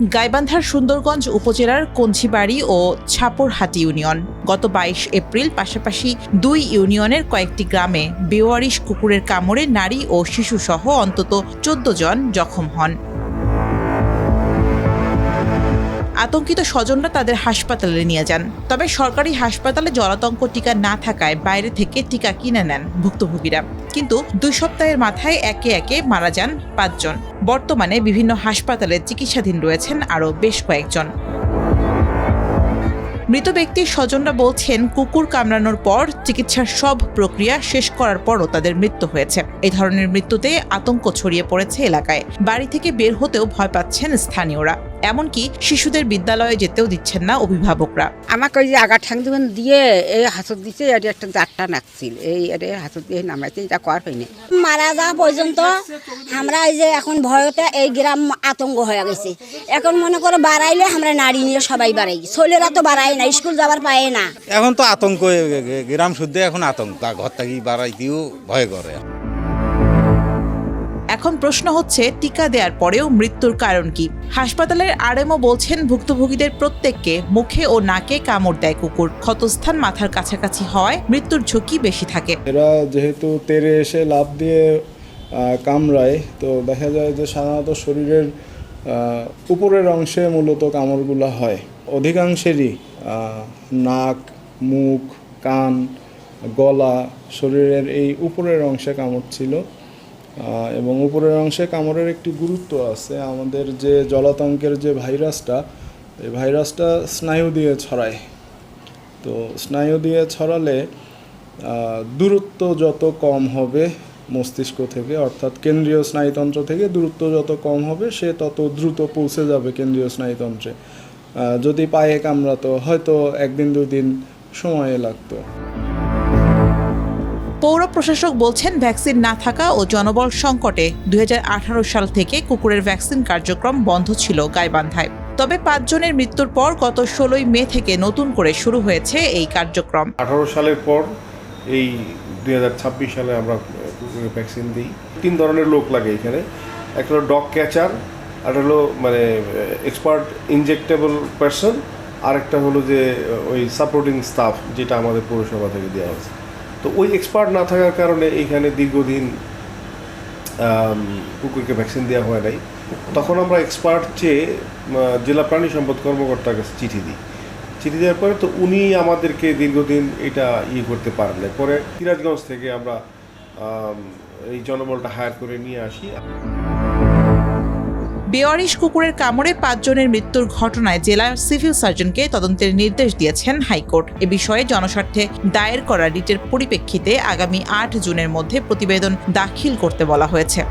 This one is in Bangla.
গাইবান্ধার সুন্দরগঞ্জ উপজেলার কঞ্চিবাড়ি ও ছাপরহাটি ইউনিয়ন। গত 22 এপ্রিল পাশাপাশি 2 ইউনিয়নের কয়েকটি গ্রামে বেওয়ারিশ কুকুরের কামড়ে নারী ও শিশুসহ অন্তত 14 জন জখম হন। আতঙ্কিত স্বজনরা তাদের হাসপাতালে নিয়ে যান। তবে সরকারি হাসপাতালে জলাতঙ্ক টিকা না থাকায় বাইরে থেকে টিকা কিনে নেন ভুক্তভোগীরা। কিন্তু 2 সপ্তাহের মাথায় একে একে মারা যান 5 জন। বর্তমানে বিভিন্ন হাসপাতালে চিকিৎসাধীন রয়েছেন আরও বেশ কয়েকজন। মৃত ব্যক্তির স্বজনরা বলছেন, কুকুর কামড়ানোর পর চিকিৎসার সব প্রক্রিয়া শেষ করার পরও তাদের মৃত্যু হয়েছে। এই ধরনের মৃত্যুতে আতঙ্ক ছড়িয়ে পড়েছে এলাকায়। বাড়ি থেকে বের হতেও ভয় পাচ্ছেন স্থানীয়রা। এমনকি শিশুদের বিদ্যালয়ে যেতেও দিচ্ছেন না অভিভাবকরা। আমাকে ওই যে আগা ঠ্যাং দিয়ে এই হাসত দিচ্ছে, এটা একটা জাতটা নাকছিল, এই হাসত দিয়ে নামাইছে, এটা কর হয়নি। মারা যাওয়া পর্যন্ত আমরা এই যে এখন ভয়তে এই গ্রাম আতঙ্ক হয়ে গেছে। এখন মনে করো বাড়াইলে আমরা নারী নিয়ে সবাই বাড়াই, ছেলেরা তো বাড়াই না, স্কুল যাবার পায় না। এখন তো আতঙ্ক, গ্রাম শুদ্ধ এখন আতঙ্ক, ঘর থেকে বাড়াইতেও ভয় করে। এখন প্রশ্ন হচ্ছে, টিকা দেওয়ার পরেও মৃত্যুর কারণ কি? হাসপাতালের আরএমও বলছেন, ভুক্তভোগীদের প্রত্যেককে মুখে ও নাকে কামড় দেয় কুকুর। ক্ষতস্থান মাথার কাছাকাছি হওয়ায় মৃত্যুর ঝুঁকি বেশি থাকে। এরা যেহেতু তেড়ে এসে লাফ দিয়ে কামড়ায়, তো দেখা যায় যে সাধারণত শরীরের উপরের অংশে মূলত কামড়গুলো হয়। অধিকাংশেরই নাক, মুখ, কান, গলা, শরীরের এই উপরের অংশে কামড় ছিল। এবং উপরের অংশে কামড়ের একটি গুরুত্ব আছে। আমাদের যে জলাতঙ্কের যে ভাইরাসটা, এই ভাইরাসটা স্নায়ু দিয়ে ছড়ায়। তো স্নায়ু দিয়ে ছড়ালে দূরত্ব যত কম হবে মস্তিষ্ক থেকে, অর্থাৎ কেন্দ্রীয় স্নায়ুতন্ত্র থেকে দূরত্ব যত কম হবে, সে তত দ্রুত পৌঁছে যাবে কেন্দ্রীয় স্নায়ুতন্ত্রে। যদি পায়ে কামড়াতো হয়তো 1-2 দিন সময় লাগতো। পৌর প্রশাসক বলছেন, ভ্যাকসিন না থাকা ও জনবল সংকটে 2018 সাল থেকে কুকুরের ভ্যাকসিন কার্যক্রম বন্ধ ছিল গাইবান্ধায়। তবে 5 জনের মৃত্যুর পর গত 16 মে থেকে নতুন করে শুরু হয়েছে এই কার্যক্রম। 18 সালের পর এই 2026 সালে আমরা কুকুরের ভ্যাকসিন দিই। 3 ধরনের লোক লাগে এখানে। একটা হলো ডগ ক্যাচার, আর হলো মানে এক্সপার্ট ইনজেক্টেবল পারসন, আর একটা হলো যে ওই সাপোর্টিং স্টাফ, যেটা আমাদের পৌরসভা থেকে দেওয়া হয়েছে। তো ওই এক্সপার্ট না থাকার কারণে এইখানে দীর্ঘদিন কুকুরকে ভ্যাকসিন দেওয়া হয় নাই। তখন আমরা এক্সপার্ট চেয়ে জেলা প্রাণী সম্পদ কর্মকর্তার কাছে চিঠি দিই। চিঠি দেওয়ার পরে তো উনি আমাদেরকে দীর্ঘদিন এটা করতে পারেন না। পরে সিরাজগঞ্জ থেকে আমরা এই জনবলটা হায়ার করে নিয়ে আসি। বেওয়ারিশ কুকুরের কামড়ে 5 জনের মৃত্যুর ঘটনায় জেলা সিভিল সার্জনকে তদন্তের নির্দেশ দিয়েছেন হাইকোর্ট। এ বিষয়ে জনস্বার্থে দায়ের করা রিটের পরিপ্রেক্ষিতে আগামী 8 জুনের মধ্যে প্রতিবেদন দাখিল করতে বলা হয়েছে।